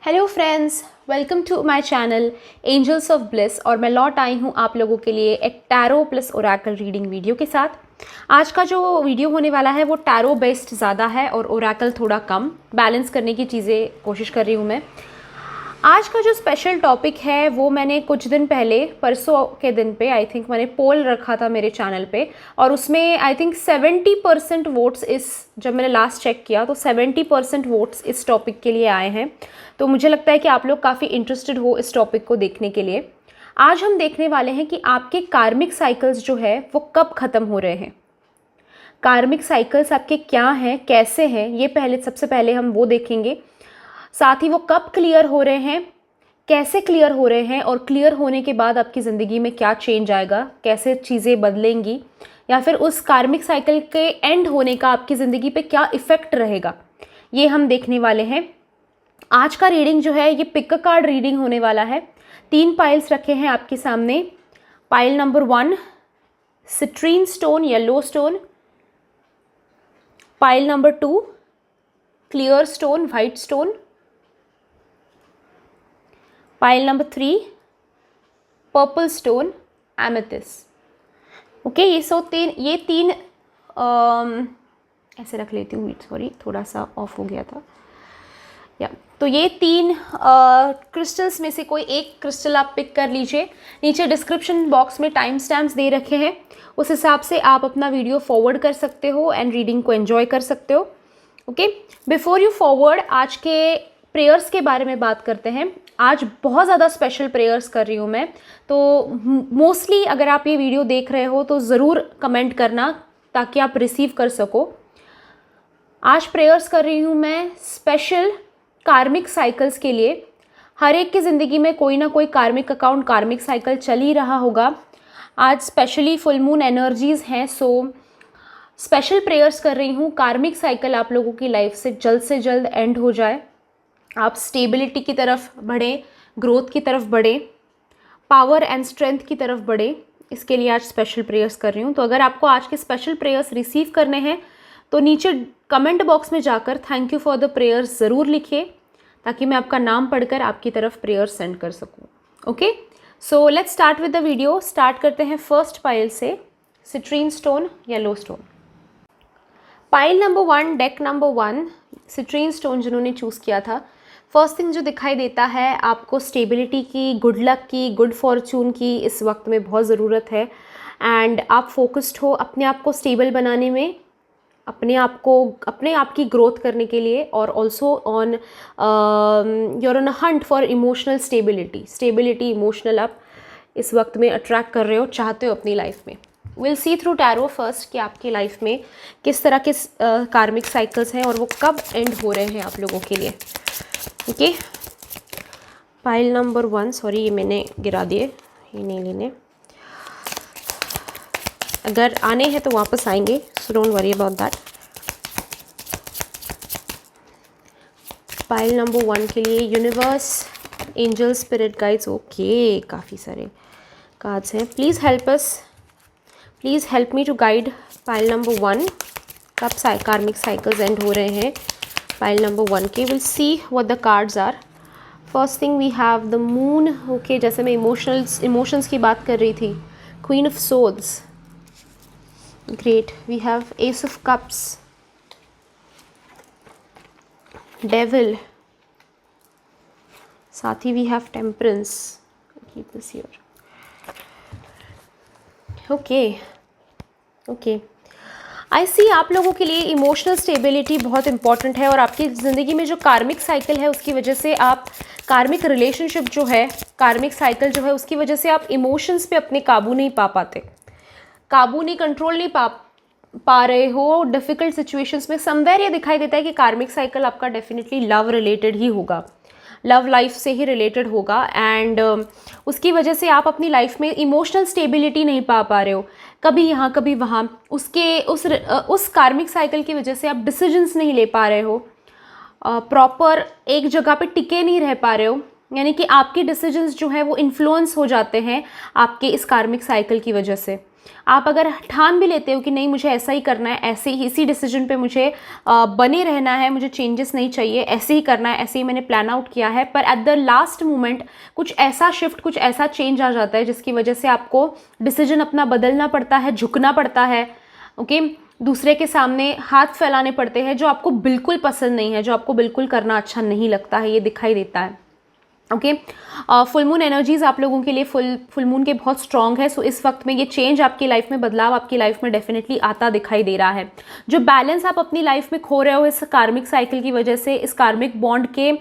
Hello friends, welcome to my channel Angels of Bliss. और मैं लौट आई हूँ आप लोगों के लिए एक tarot plus Oracle reading video के साथ। आज का जो वीडियो होने वाला है वो टैरो बेस्ड ज़्यादा है और ओरेकल थोड़ा कम, बैलेंस करने की चीज़ें कोशिश कर रही हूँ मैं। आज का जो स्पेशल टॉपिक है वो मैंने कुछ दिन पहले, परसों के दिन पे आई थिंक मैंने पोल रखा था मेरे चैनल पे, और उसमें आई थिंक 70% वोट्स जब मैंने लास्ट चेक किया तो 70% वोट्स इस टॉपिक के लिए आए हैं। तो मुझे लगता है कि आप लोग काफ़ी इंटरेस्टेड हो इस टॉपिक को देखने के लिए। आज हम देखने वाले हैं कि आपके कार्मिक साइकिल्स जो है वो कब ख़त्म हो रहे हैं। कार्मिक साइकिल्स आपके क्या हैं, कैसे हैं, ये सबसे पहले हम वो देखेंगे। साथ ही वो कब क्लियर हो रहे हैं, कैसे क्लियर हो रहे हैं, और क्लियर होने के बाद आपकी ज़िंदगी में क्या चेंज आएगा, कैसे चीज़ें बदलेंगी, या फिर उस कार्मिक साइकिल के एंड होने का आपकी ज़िंदगी पे क्या इफ़ेक्ट रहेगा, ये हम देखने वाले हैं। आज का रीडिंग जो है ये पिक अ कार्ड रीडिंग होने वाला है। 3 पाइल्स रखे हैं आपके सामने। Pile number 1 citrine stone, yellow stone. Pile number 2 clear stone, white stone. Pile number 3 purple stone, amethyst. Okay, ये तीन ऐसे रख लेती हूँ, सॉरी थोड़ा सा ऑफ हो गया था। तो ये 3 क्रिस्टल्स में से कोई एक क्रिस्टल आप पिक कर लीजिए। नीचे डिस्क्रिप्शन बॉक्स में टाइम स्टैम्प्स दे रखे हैं, उस हिसाब से आप अपना वीडियो फॉरवर्ड कर सकते हो एंड रीडिंग को एंजॉय कर सकते हो। ओके, बिफोर यू फॉरवर्ड, आज के प्रेयर्स के बारे में बात करते हैं। आज बहुत ज़्यादा स्पेशल प्रेयर्स कर रही हूँ मैं, तो मोस्टली अगर आप ये वीडियो देख रहे हो तो ज़रूर कमेंट करना ताकि आप रिसीव कर सको। आज प्रेयर्स कर रही हूँ मैं स्पेशल कार्मिक साइकिल्स के लिए। हर एक की ज़िंदगी में कोई ना कोई कार्मिक अकाउंट, कार्मिक साइकिल चल ही रहा होगा। आज स्पेशली फुल मून एनर्जीज़ हैं, सो स्पेशल प्रेयर्स कर रही हूँ कार्मिक साइकिल आप लोगों की लाइफ से जल्द एंड हो जाए, आप स्टेबिलिटी की तरफ बढ़ें, ग्रोथ की तरफ बढ़ें, पावर एंड स्ट्रेंथ की तरफ बढ़ें। इसके लिए आज स्पेशल प्रेयर्स कर रही हूँ। तो अगर आपको आज के स्पेशल प्रेयर्स रिसीव करने हैं तो नीचे कमेंट बॉक्स में जाकर thank you for the prayers ज़रूर लिखिए, ताकि मैं आपका नाम पढ़कर आपकी तरफ प्रेयर्स सेंड कर सकूँ। Okay, so let's start with the video. Start करते हैं फर्स्ट पाइल से, citrine stone, yellow stone. Pile number 1, deck number 1, citrine stone जिन्होंने चूज़ किया था, फर्स्ट थिंग जो दिखाई देता है आपको स्टेबिलिटी की, गुड लक की, गुड फॉर्चून की इस वक्त में बहुत ज़रूरत है। एंड आप फोकस्ड हो अपने आप को स्टेबल बनाने में, अपने आप की ग्रोथ करने के लिए, और also on you're on a Hunt for emotional stability emotional आप इस वक्त में अट्रैक्ट कर रहे हो, चाहते हो अपनी लाइफ में। Will see through tarot first कि आपकी लाइफ में किस तरह के कार्मिक साइकिल्स हैं और वो कब एंड हो रहे हैं आप लोगों के लिए। ओके, पाइल नंबर 1, सॉरी ये मैंने गिरा दिए, ये नहीं लेने, अगर आने हैं तो वापस आएंगे, so don't worry about that. Pile number 1 के लिए universe, angel, spirit guides. Okay, काफ़ी सारे कार्ड्स हैं। Please help me to guide pile number 1, कब कार्मिक साइकिल्स एंड हो रहे हैं पाइल नंबर 1 के। We'll see what the cards are. First thing we have the moon. Okay, जैसे मैं इमोशंस की बात कर रही थी, queen of souls, great. We have ace of cups, devil, साथ ही we have temperance. Keep this here. Okay, I see आप लोगों के लिए इमोशनल स्टेबिलिटी बहुत इंपॉर्टेंट है, और आपकी ज़िंदगी में जो कार्मिक साइकिल है उसकी वजह से आप कार्मिक रिलेशनशिप जो है, कार्मिक साइकिल जो है उसकी वजह से आप इमोशंस पे अपने काबू नहीं पा पाते, कंट्रोल नहीं पा रहे हो डिफ़िकल्ट सिचुएशंस में। समवेयर ये दिखाई देता है कि कार्मिक साइकिल आपका डेफिनेटली लव रिलेटेड ही होगा, लव लाइफ से ही रिलेटेड होगा, एंड उसकी वजह से आप अपनी लाइफ में इमोशनल स्टेबिलिटी नहीं पा रहे हो, कभी यहाँ कभी वहाँ। उस कार्मिक साइकिल की वजह से आप डिसीजंस नहीं ले पा रहे हो, प्रॉपर एक जगह पे टिके नहीं रह पा रहे हो, यानी कि आपके डिसीजंस जो है वो इन्फ्लुएंस हो जाते हैं आपके इस कार्मिक साइकिल की वजह से। आप अगर ठान भी लेते हो कि नहीं मुझे ऐसा ही करना है, ऐसे ही इसी डिसीजन पे मुझे बने रहना है, मुझे चेंजेस नहीं चाहिए, ऐसे ही करना है, ऐसे ही मैंने प्लान आउट किया है, पर एट द लास्ट मोमेंट कुछ ऐसा शिफ्ट, कुछ ऐसा चेंज आ जाता है जिसकी वजह से आपको डिसीजन अपना बदलना पड़ता है, झुकना पड़ता है, ओके, दूसरे के सामने हाथ फैलाने पड़ते हैं जो आपको बिल्कुल पसंद नहीं है, जो आपको बिल्कुल करना अच्छा नहीं लगता है, ये दिखाई देता है। ओके, फुल मून एनर्जीज आप लोगों के लिए फुल मून के बहुत स्ट्रांग है। सो इस वक्त में ये चेंज आपकी लाइफ में, बदलाव आपकी लाइफ में डेफिनेटली आता दिखाई दे रहा है। जो बैलेंस आप अपनी लाइफ में खो रहे हो इस कार्मिक साइकिल की वजह से, इस कार्मिक बॉन्ड के,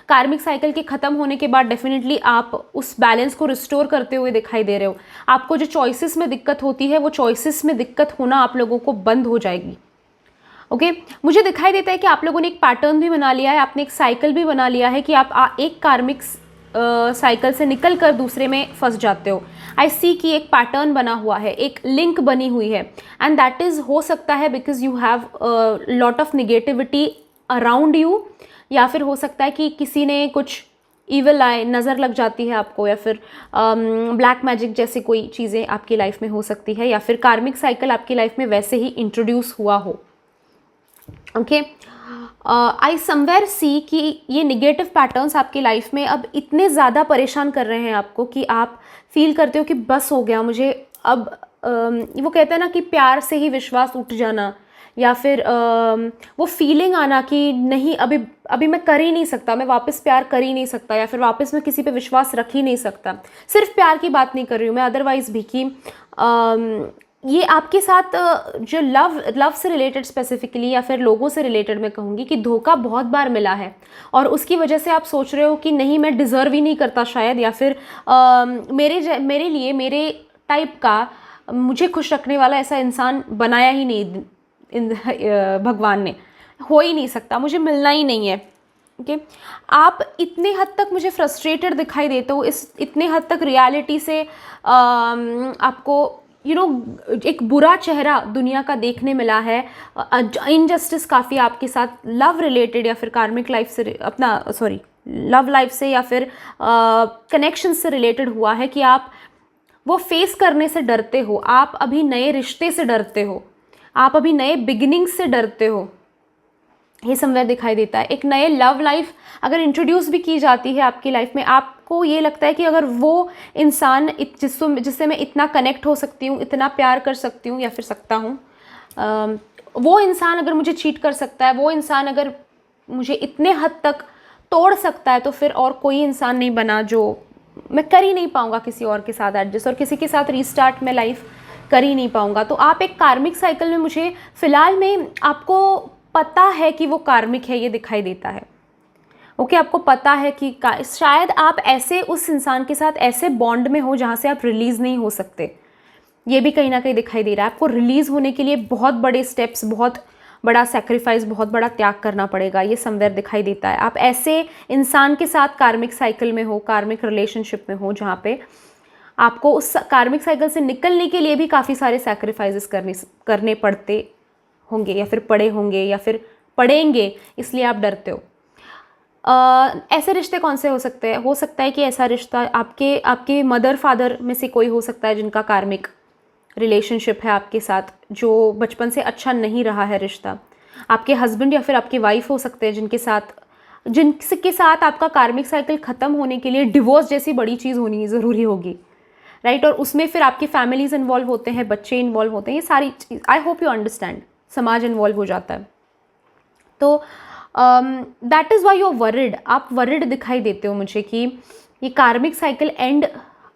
कार्मिक साइकिल के खत्म होने के बाद डेफिनेटली आप उस बैलेंस को रिस्टोर करते हुए दिखाई दे रहे हो। आपको जो चॉइसेस में दिक्कत होती है वो चॉइसेस में दिक्कत होना आप लोगों को बंद हो जाएगी। ओके, मुझे दिखाई देता है कि आप लोगों ने एक पैटर्न भी बना लिया है, आपने एक साइकिल भी बना लिया है कि आप एक कार्मिक साइकिल से निकल कर दूसरे में फंस जाते हो। आई सी कि एक पैटर्न बना हुआ है, एक लिंक बनी हुई है, एंड दैट इज हो सकता है because you have lot of negativity around you, या फिर हो सकता है कि किसी ने कुछ ईवल आए, नज़र लग जाती है आपको, या फिर ब्लैक मैजिक जैसी कोई चीज़ें आपकी लाइफ में हो सकती है, या फिर कार्मिक साइकिल आपकी लाइफ में वैसे ही इंट्रोड्यूस हुआ हो। ओके, आई समवेयर सी कि ये निगेटिव पैटर्न्स आपकी लाइफ में अब इतने ज़्यादा परेशान कर रहे हैं आपको कि आप फील करते हो कि बस हो गया मुझे अब। वो कहते हैं ना कि प्यार से ही विश्वास उठ जाना, या फिर वो फीलिंग आना कि नहीं अभी मैं कर ही नहीं सकता, मैं वापस प्यार कर ही नहीं सकता, या फिर वापस मैं किसी पे विश्वास रख ही नहीं सकता। सिर्फ प्यार की बात नहीं कर रही हूँ मैं, अदरवाइज भी कि ये आपके साथ जो लव से रिलेटेड स्पेसिफिकली, या फिर लोगों से रिलेटेड मैं कहूँगी कि धोखा बहुत बार मिला है, और उसकी वजह से आप सोच रहे हो कि नहीं मैं डिज़र्व ही नहीं करता शायद, या फिर मेरे लिए, मेरे टाइप का, मुझे खुश रखने वाला ऐसा इंसान बनाया ही नहीं भगवान ने, हो ही नहीं सकता, मुझे मिलना ही नहीं है। ओके, आप इतने हद तक मुझे फ्रस्ट्रेटेड दिखाई देते हो, इतने हद तक रियलिटी से आपको एक बुरा चेहरा दुनिया का देखने मिला है, इनजस्टिस काफ़ी आपके साथ लव रिलेटेड, या फिर कार्मिक लाइफ से लव लाइफ से, या फिर कनेक्शन से रिलेटेड हुआ है कि आप वो फेस करने से डरते हो, आप अभी नए रिश्ते से डरते हो, आप अभी नए बिगिनिंग से डरते हो। ये समवेयर दिखाई देता है। एक नए लव लाइफ अगर इंट्रोड्यूस भी की जाती है आपकी लाइफ में, आपको ये लगता है कि अगर वो इंसान जिससे मैं इतना कनेक्ट हो सकती हूँ, इतना प्यार कर सकती हूँ या फिर सकता हूँ, वो इंसान अगर मुझे चीट कर सकता है, वो इंसान अगर मुझे इतने हद तक तोड़ सकता है, तो फिर और कोई इंसान नहीं बना जो मैं कर ही नहीं पाऊँगा किसी और के साथ एडजस्ट, और किसी के साथ रीस्टार्ट में लाइफ कर ही नहीं पाऊँगा। तो आप एक कार्मिक साइकिल में, मुझे फ़िलहाल में आपको पता है कि वो कार्मिक है, ये दिखाई देता है। ओके, आपको पता है कि शायद आप ऐसे उस इंसान के साथ ऐसे बॉन्ड में हो जहाँ से आप रिलीज़ नहीं हो सकते, ये भी कहीं ना कहीं दिखाई दे रहा है। आपको रिलीज़ होने के लिए बहुत बड़े स्टेप्स, बहुत बड़ा सेक्रीफाइस, बहुत बड़ा त्याग करना पड़ेगा, ये समवेयर दिखाई देता है। आप ऐसे इंसान के साथ कार्मिक साइकिल में हो, कार्मिक रिलेशनशिप में हो, जहाँ पे आपको उस कार्मिक साइकिल से निकलने के लिए भी काफ़ी सारे सेक्रीफाइसेस करने पड़ते होंगे, या फिर पड़े होंगे, या फिर पड़ेंगे, इसलिए आप डरते हो। ऐसे रिश्ते कौन से हो सकते हैं? हो सकता है कि ऐसा रिश्ता आपके मदर फादर में से कोई हो सकता है जिनका कार्मिक रिलेशनशिप है आपके साथ, जो बचपन से अच्छा नहीं रहा है रिश्ता। आपके हस्बैंड या फिर आपकी वाइफ हो सकते हैं जिनके साथ आपका कार्मिक साइकिल ख़त्म होने के लिए डिवोर्स जैसी बड़ी चीज़ होनी ज़रूरी होगी, राइट। और उसमें फिर आपकी फैमिलीज इन्वॉल्व होते हैं, बच्चे इन्वॉल्व होते हैं, ये सारी चीज़, आई होप यू अंडरस्टैंड, समाज इन्वॉल्व हो जाता है। तो that is why you are worried, आप वरिड दिखाई देते हो मुझे कि ये कार्मिक साइकिल एंड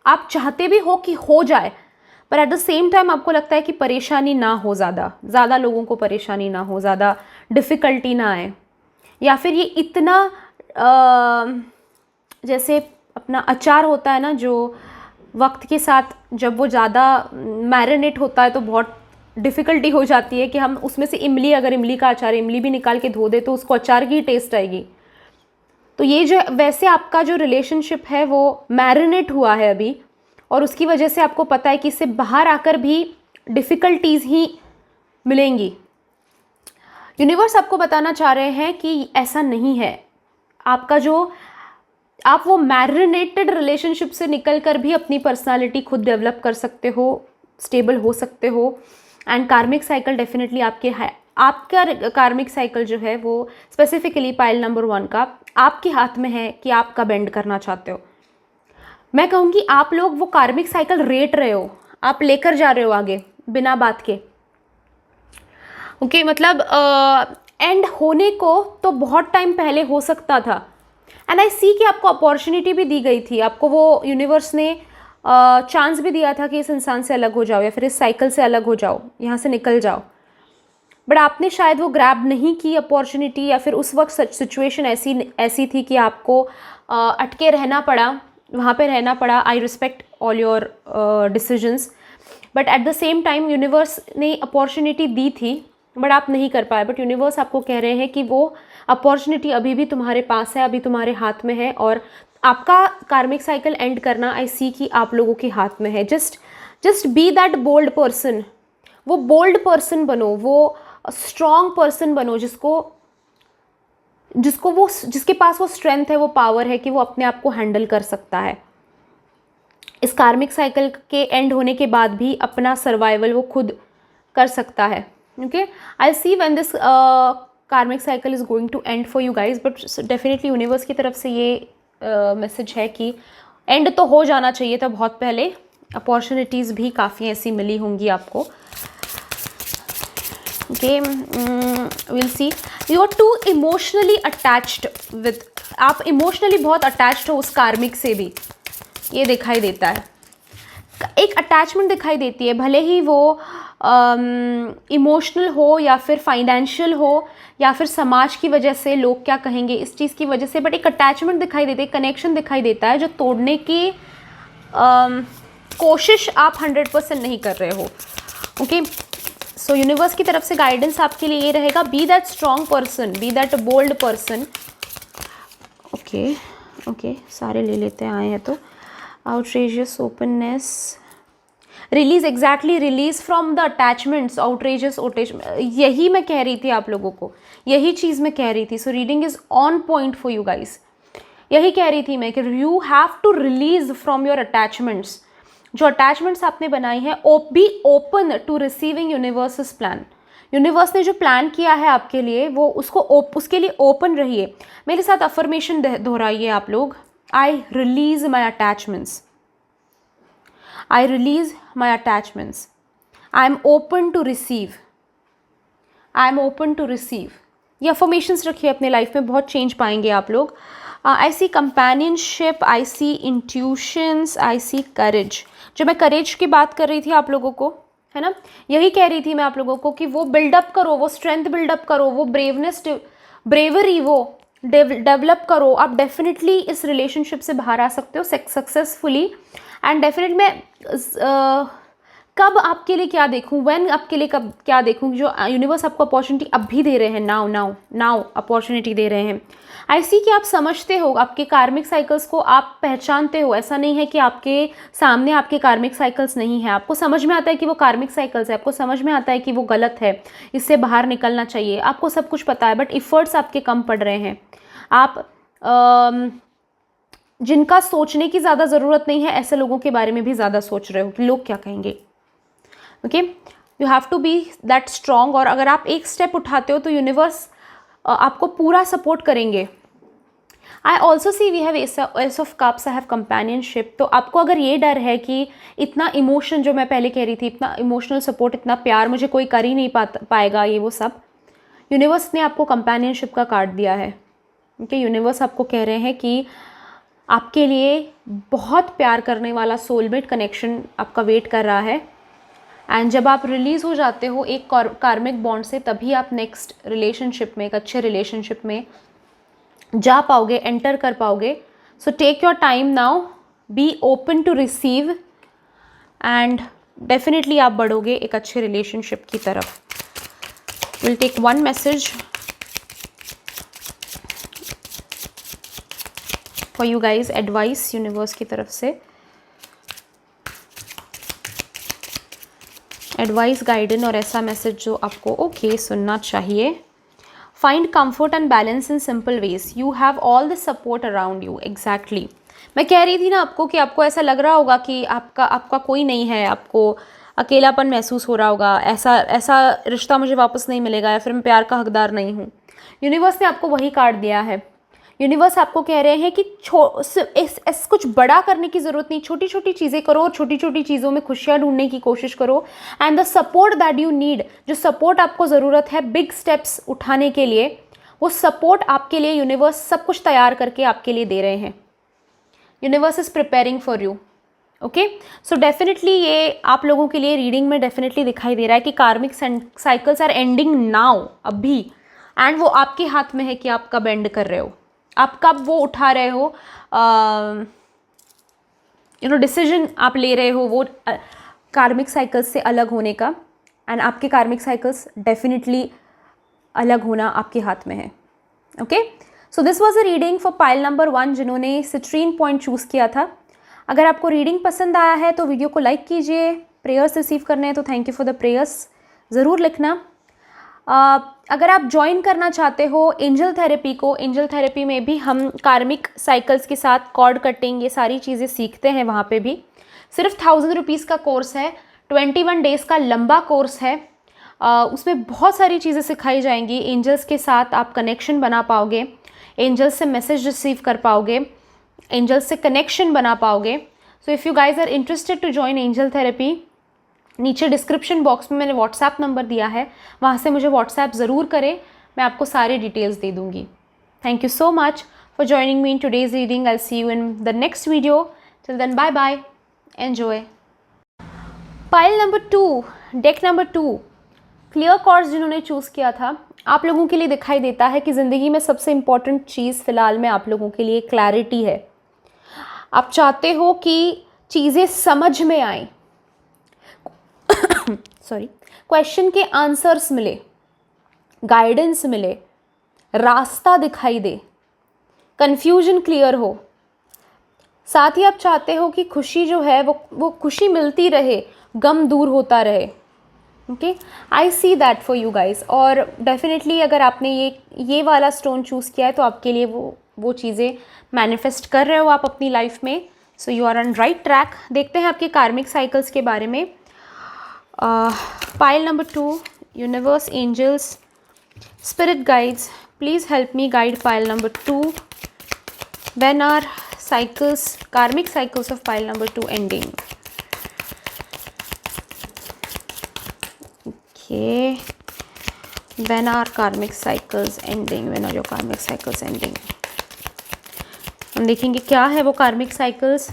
आप चाहते भी हो कि हो जाए, पर एट द सेम टाइम आपको लगता है कि परेशानी ना हो, ज़्यादा लोगों को परेशानी ना हो, ज़्यादा डिफ़िकल्टी ना आए, या फिर ये इतना जैसे अपना अचार होता है ना, जो वक्त के साथ जब वो ज़्यादा मैरिनेट होता है तो बहुत डिफ़िकल्टी हो जाती है कि हम उसमें से अगर इमली का अचार, इमली भी निकाल के धो दे तो उसको अचार की टेस्ट आएगी। तो ये जो वैसे आपका जो रिलेशनशिप है वो मैरिनेट हुआ है अभी, और उसकी वजह से आपको पता है कि इससे बाहर आकर भी डिफ़िकल्टीज़ ही मिलेंगी। यूनिवर्स आपको बताना चाह रहे हैं कि ऐसा नहीं है, आप वो मैरिनेटेड रिलेशनशिप से निकल कर भी अपनी पर्सनालिटी खुद डेवलप कर सकते हो, स्टेबल हो सकते हो। एंड कार्मिक साइकिल डेफिनेटली आपका कार्मिक साइकिल जो है वो स्पेसिफिकली पाइल नंबर 1 का आपके हाथ में है कि आप कब एंड करना चाहते हो। मैं कहूँगी आप लोग वो कार्मिक साइकिल रेट रहे हो, आप लेकर जा रहे हो आगे बिना बात के। ओके, मतलब एंड होने को तो बहुत टाइम पहले हो सकता था। एंड आई सी कि आपको अपॉर्चुनिटी भी दी गई थी, आपको वो यूनिवर्स ने चांस भी दिया था कि इस इंसान से अलग हो जाओ या फिर इस साइकिल से अलग हो जाओ, यहाँ से निकल जाओ। बट आपने शायद वो ग्रैब नहीं की अपॉर्चुनिटी, या फिर उस वक्त सिचुएशन ऐसी थी कि आपको अटके रहना पड़ा, वहाँ पे रहना पड़ा। I respect all your decisions, but at the same time universe ने अपॉर्चुनिटी दी थी बट आप नहीं कर पाए। बट यूनिवर्स आपको कह रहे हैं कि वो अपॉर्चुनिटी अभी भी तुम्हारे पास है, अभी तुम्हारे हाथ में है, और आपका कार्मिक साइकिल एंड करना आई सी कि आप लोगों के हाथ में है। Just be that bold person, वो बोल्ड पर्सन बनो, वो स्ट्रॉन्ग पर्सन बनो जिसके पास वो स्ट्रेंथ है, वो पावर है कि वो अपने आप को हैंडल कर सकता है। इस कार्मिक साइकिल के एंड होने के बाद भी अपना सर्वाइवल वो खुद कर सकता है। Okay, I see when this karmic cycle is going to end for you guys, but definitely universe की तरफ से ये मैसेज है कि एंड तो हो जाना चाहिए था बहुत पहले। अपॉर्चुनिटीज़ भी काफ़ी ऐसी मिली होंगी आपको। Okay, will see. You are too emotionally attached with, आप इमोशनली बहुत अटैच्ड हो उस कार्मिक से भी, ये दिखाई देता है। एक अटैचमेंट दिखाई देती है, भले ही वो इमोशनल हो या फिर फाइनेंशियल हो या फिर समाज की वजह से, लोग क्या कहेंगे इस चीज़ की वजह से, बट एक अटैचमेंट दिखाई देती है, कनेक्शन दिखाई देता है जो तोड़ने की कोशिश आप 100% नहीं कर रहे हो। ओके, सो यूनिवर्स की तरफ से गाइडेंस आपके लिए ये रहेगा, be that strong person, be that bold person. Okay, सारे ले लेते हैं, आए हैं तो। Outrageous openness, release, exactly release from the attachments, outrageous, यही मैं कह रही थी आप लोगों को, यही चीज़ मैं कह रही थी। So reading is on point for you guys. यही कह रही थी मैं कि you have to release from your attachments. जो अटैचमेंट्स आपने बनाई हैं, be open to receiving universe plan. Universe ने जो प्लान किया है आपके लिए, वो उसके लिए ओपन रहिए। मेरे साथ अफर्मेशन दोहराइए आप लोग, I release my attachments, I release my attachments. I am open to receive. I am open to receive. ये अफर्मेशंस रखिए अपने लाइफ में, बहुत चेंज पाएंगे आप लोग। I see companionship, I see intuitions, I see courage. जो मैं करेज की बात कर रही थी आप लोगों को, है ना, यही कह रही थी मैं आप लोगों को कि वो बिल्डअप करो, वो स्ट्रेंथ बिल्डअप करो, वो ब्रेवरी वो डेवलप करो। आप डेफिनेटली इस रिलेशनशिप से बाहर आ सकते हो सक्सेसफुली। एंड डेफिनेट मैं कब आपके लिए क्या देखूं, व्हेन आपके लिए कब क्या देखूं, जो यूनिवर्स आपको अपॉर्चुनिटी अब भी दे रहे हैं, नाउ अपॉर्चुनिटी दे रहे हैं। आई सी कि आप समझते हो आपके कार्मिक साइकिल्स को, आप पहचानते हो। ऐसा नहीं है कि आपके सामने आपके कार्मिक साइकिल्स नहीं है, आपको समझ में आता है कि वो कार्मिक साइकिल्स है, आपको समझ में आता है कि वो गलत है, इससे बाहर निकलना चाहिए, आपको सब कुछ पता है। बट इफ़र्ट्स आपके कम पड़ रहे हैं। आप जिनका सोचने की ज़्यादा ज़रूरत नहीं है, ऐसे लोगों के बारे में भी ज़्यादा सोच रहे हो कि लोग क्या कहेंगे। Okay, you have to be that strong. और अगर आप एक स्टेप उठाते हो तो यूनिवर्स आपको पूरा सपोर्ट करेंगे। I also see we have ace of cups, I have companionship. तो आपको अगर ये डर है कि इतना इमोशन, जो मैं पहले कह रही थी, इतना इमोशनल सपोर्ट, इतना प्यार मुझे कोई कर ही नहीं पाएगा, ये वो सब, यूनिवर्स ने आपको कंपेनियनशिप का कार्ड दिया है। ओके, यूनिवर्स आपको कह रहे हैं कि आपके लिए बहुत प्यार करने वाला सोलमेट कनेक्शन आपका वेट कर रहा है। एंड जब आप रिलीज़ हो जाते हो एक कार्मिक बॉन्ड से, तभी आप नेक्स्ट रिलेशनशिप में, एक अच्छे रिलेशनशिप में जा पाओगे, एंटर कर पाओगे। So take your time now, be open to receive, and definitely आप बढ़ोगे एक अच्छे रिलेशनशिप की तरफ। Will take one message for you guys, advice universe की तरफ से, एडवाइस, गाइडेंस और ऐसा मैसेज जो आपको सुनना चाहिए। Find comfort and balance in simple ways, you have all the support around you. Exactly, मैं कह रही थी ना आपको कि आपको ऐसा लग रहा होगा कि आपका कोई नहीं है, आपको अकेलापन महसूस हो रहा होगा, ऐसा ऐसा रिश्ता मुझे वापस नहीं मिलेगा, या फिर मैं प्यार का हकदार नहीं हूँ। यूनिवर्स ने आपको वही कार्ड दिया है। यूनिवर्स आपको कह रहे हैं कि कुछ बड़ा करने की ज़रूरत नहीं, छोटी छोटी चीज़ें करो और छोटी छोटी चीज़ों में खुशियाँ ढूंढने की कोशिश करो। And the support that you need, जो सपोर्ट आपको ज़रूरत है बिग स्टेप्स उठाने के लिए, वो सपोर्ट आपके लिए यूनिवर्स सब कुछ तैयार करके आपके लिए दे रहे हैं। Universe is preparing for you. Okay, so definitely ये आप लोगों के लिए रीडिंग में डेफिनेटली दिखाई दे रहा है कि कार्मिक साइकिल्स आर एंडिंग नाउ, अभी, एंड वो आपके हाथ में है कि आप कब एंड कर रहे हो, आप कब वो उठा रहे हो, डिसीजन आप ले रहे हो वो कार्मिक साइकिल्स से अलग होने का। एंड आपके कार्मिक साइकिल्स डेफिनेटली अलग होना आपके हाथ में है। Okay, so this was a reading for pile number 1 जिन्होंने सिट्रीन पॉइंट चूज़ किया था। अगर आपको रीडिंग पसंद आया है तो वीडियो को लाइक कीजिए। प्रेयर्स रिसीव करने हैं तो thank you for the prayers ज़रूर लिखना। अगर आप ज्वाइन करना चाहते हो एंजल थेरेपी को, एंजल थेरेपी में भी हम कार्मिक साइकिल्स के साथ कॉर्ड कटिंग ये सारी चीज़ें सीखते हैं। वहाँ पे भी सिर्फ 1000 रुपीज़ का कोर्स है, 21 डेज़ का लंबा कोर्स है। उसमें बहुत सारी चीज़ें सिखाई जाएंगी। एंजल्स के साथ आप कनेक्शन बना पाओगे, एंजल्स से मैसेज रिसीव कर पाओगे, एंजल्स से कनेक्शन बना पाओगे। So if you guys are interested to join angel therapy, नीचे डिस्क्रिप्शन बॉक्स में मैंने व्हाट्सएप नंबर दिया है, वहाँ से मुझे व्हाट्सएप ज़रूर करें, मैं आपको सारे डिटेल्स दे दूँगी। Thank you so much for joining me in today's reading. I see you in the next video. Till then bye bye, enjoy. Pile number 2, deck number 2, clear cards जिन्होंने चूज़ किया था, आप लोगों के लिए दिखाई देता है कि ज़िंदगी में सबसे इम्पॉर्टेंट चीज़ फ़िलहाल में आप लोगों के लिए क्लैरिटी है। आप चाहते हो कि चीज़ें समझ में आएँ, सॉरी, क्वेश्चन के आंसर्स मिले, गाइडेंस मिले, रास्ता दिखाई दे, कन्फ्यूजन क्लियर हो। साथ ही आप चाहते हो कि खुशी जो है वो खुशी मिलती रहे, गम दूर होता रहे। Okay, I see that for you guys. और डेफिनेटली अगर आपने ये वाला स्टोन चूज़ किया है तो आपके लिए वो चीज़ें मैनिफेस्ट कर रहे हो आप अपनी लाइफ में। So you are on right track. देखते हैं आपके कार्मिक साइकिल्स के बारे में। Pile number 2, universe, angels, spirit guides, please help me guide pile number 2। When are cycles, karmic cycles of pile number 2 ending? Okay, when are karmic cycles ending? When are your karmic cycles ending? हम देखेंगे क्या है वो कार्मिक cycles,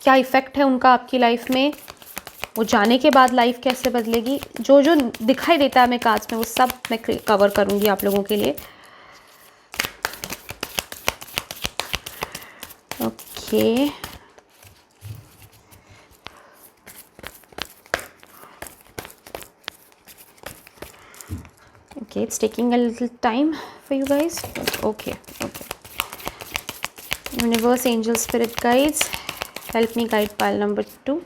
क्या effect है उनका आपकी लाइफ में, वो जाने के बाद लाइफ कैसे बदलेगी। जो जो दिखाई देता है हमें कार्ड्स में वो सब मैं कवर करूँगी आप लोगों के लिए। Okay, okay, it's taking a little time for you guys. Okay. Universe, angel, spirit guides, help me guide pile number 2.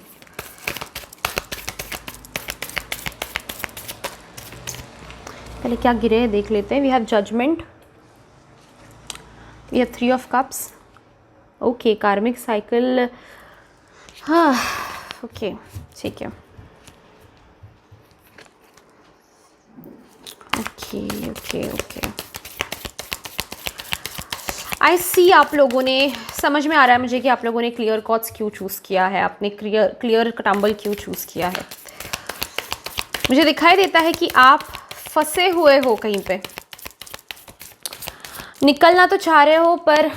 पहले क्या गिरे हैं देख लेते हैं। We have judgment, we have 3 of cups. Okay, कार्मिक साइकिल, हाँ, ओके, ठीक है। ओके, आई सी आप लोगों ने, समझ में आ रहा है मुझे कि आप लोगों ने क्लियर कॉर्ड्स क्यों चूज़ किया है, आपने क्लियर टंबल क्यों चूज़ किया है। मुझे दिखाई देता है कि आप फंसे हुए हो कहीं पे, निकलना तो चाह रहे हो पर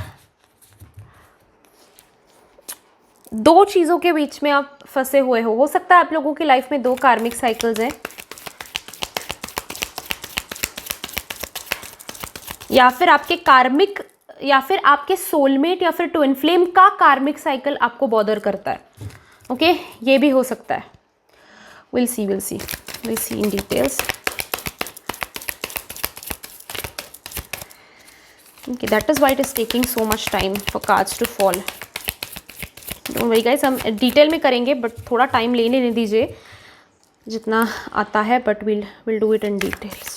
2 चीज़ों के बीच में आप फंसे हुए हो सकता है आप लोगों की लाइफ में 2 कार्मिक साइकिल्स हैं, या फिर आपके कार्मिक, या फिर आपके सोलमेट, या फिर ट्विन फ्लेम का कार्मिक साइकिल आपको बॉदर करता है। ओके, ये भी हो सकता है। Will see in details. Okay, that is why it is taking so much time for cards to fall. Don't worry guys, हम डिटेल में करेंगे बट थोड़ा टाइम लेने दीजिए जितना आता है, but will do it in details.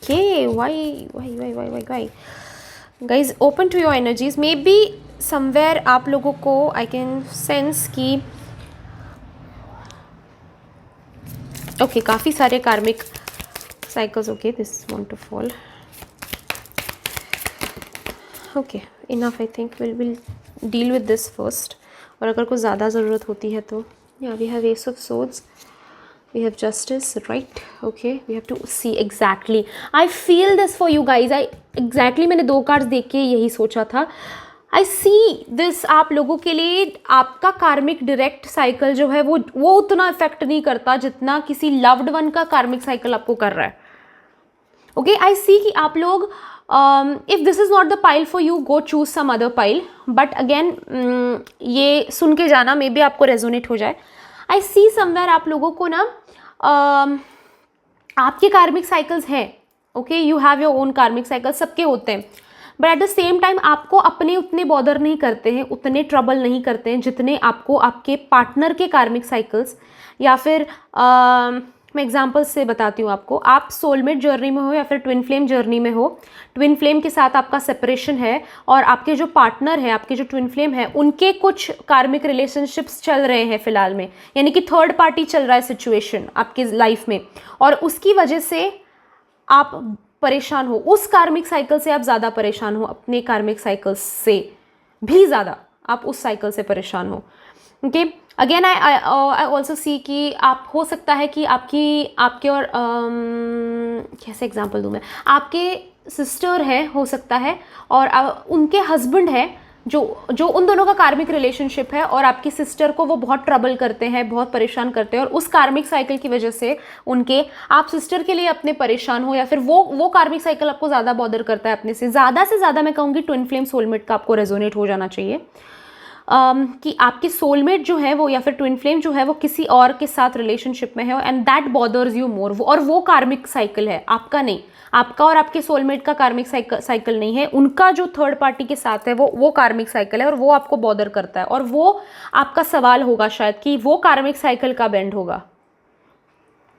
Okay, why guys, open to your energies. Maybe somewhere आप लोगों को आई कैन सेंस कि ओके काफ़ी सारे karmic cycles. Okay this want to fall. Okay enough. I think will deal with this first. और अगर कुछ ज़्यादा ज़रूरत होती है तो या we have ace of swords, we have justice, right? Okay, we have to see exactly. I feel this for you guys. I exactly मैंने 2 कार्ड्स देख के यही सोचा था. I see this. आप लोगों के लिए आपका कार्मिक डायरेक्ट साइकिल जो है वो उतना इफेक्ट नहीं करता जितना किसी लव्ड वन का कार्मिक साइकिल आपको कर रहा है. ओके आई सी कि आप लोग if this is not the pile for you, go choose some other pile. But again ये सुन के जाना, मे बी आपको रेजोनेट हो जाए. आई सी समवेयर आप लोगों को ना आपके कार्मिक साइकिल्स हैं. Okay you have your own कार्मिक साइकिल, सबके होते हैं. But at the same time आपको अपने उतने बॉदर नहीं करते हैं, उतने ट्रबल नहीं करते हैं जितने आपको आपके पार्टनर के कार्मिक साइकिल्स. या फिर मैं एग्जांपल्स से बताती हूँ आपको. आप सोलमेट जर्नी में हो या फिर ट्विन फ्लेम जर्नी में हो, ट्विन फ्लेम के साथ आपका सेपरेशन है और आपके जो पार्टनर है, आपके जो ट्विन फ्लेम है, उनके कुछ कार्मिक रिलेशनशिप्स चल रहे हैं फिलहाल में, यानी कि थर्ड पार्टी चल रहा है सिचुएशन आपकी लाइफ में, और उसकी वजह से आप परेशान हो. उस कार्मिक साइकिल से आप ज़्यादा परेशान हो, अपने कार्मिक साइकिल से भी ज़्यादा आप उस साइकिल से परेशान हो. ओके अगेन आई ऑल्सो सी कि आप हो सकता है कि आपके और कैसे एग्जांपल दूँ मैं, आपके सिस्टर है हो सकता है और उनके हस्बैंड है जो उन दोनों का कार्मिक रिलेशनशिप है, और आपकी सिस्टर को वो बहुत ट्रबल करते हैं, बहुत परेशान करते हैं, और उस कार्मिक साइकिल की वजह से आप सिस्टर के लिए अपने परेशान हो, या फिर वो कार्मिक साइकिल आपको ज़्यादा बॉदर करता है अपने से ज़्यादा मैं कहूँगी ट्विन फ्लेम सोलमेट का आपको रेजोनेट हो जाना चाहिए. कि आपके सोलमेट जो है वो या फिर ट्विन फ्लेम जो है वो किसी और के साथ रिलेशनशिप में है, and that bothers you more. और वो कार्मिक साइकिल है, आपका नहीं. आपका और आपके सोलमेट का कार्मिक साइकिल नहीं है, उनका जो थर्ड पार्टी के साथ है वो कार्मिक साइकिल है, और वो आपको बॉदर करता है. और वो आपका सवाल होगा शायद कि वो कार्मिक साइकिल कब एंड होगा.